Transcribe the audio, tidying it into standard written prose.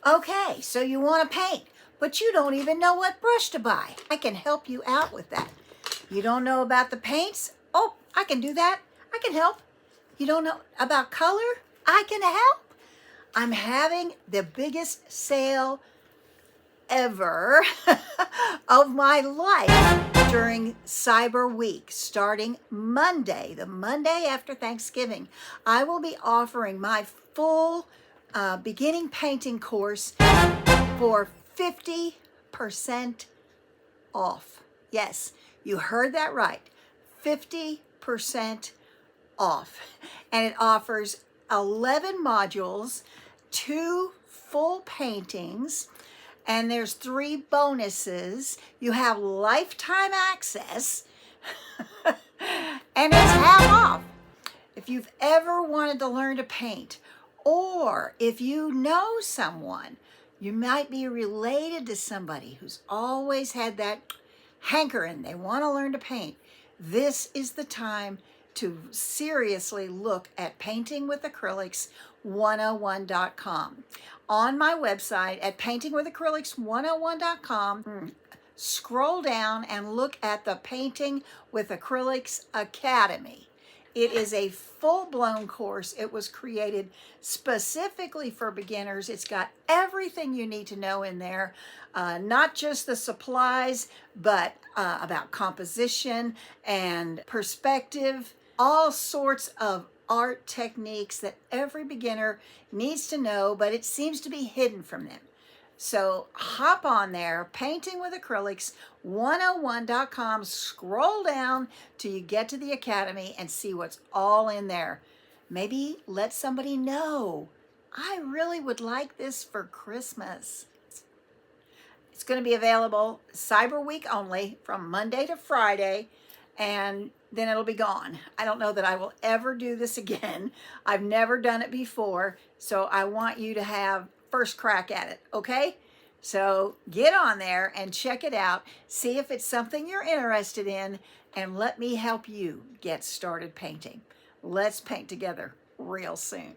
Okay, so you want to paint, but you don't even know what brush to buy. I can help you out with that. You don't know about the paints? Oh, I can do that. I can help. You don't know about color? I can help. I'm having the biggest sale ever of my life during Cyber Week, starting Monday, the Monday after Thanksgiving. I will be offering my full beginning painting course for 50% off. Yes, you heard that right. 50% off. And it offers 11 modules, 2 full paintings, and there's 3 bonuses. You have lifetime access, and it's half off. If you've ever wanted to learn to paint, or if you know someone, you might be related to somebody who's always had that hankering, they want to learn to paint, this is the time to seriously look at Painting with Acrylics 101.com. On my website at paintingwithacrylics101.com, scroll down and look at the Painting with Acrylics Academy. It is a full-blown course. It was created specifically for beginners. It's got everything you need to know in there, not just the supplies, but about composition and perspective, all sorts of art techniques that every beginner needs to know, but it seems to be hidden from them. So hop on there, Painting with Acrylics 101.com, scroll down till you get to the Academy and see what's all in there. Maybe let somebody know, I really would like this for Christmas. It's going to be available Cyber Week only from Monday to Friday, and then it'll be gone. I don't know that I will ever do this again. I've never done it before, so I want you to have first crack at it, okay? So get on there and check it out. See if it's something you're interested in, and let me help you get started painting. Let's paint together real soon.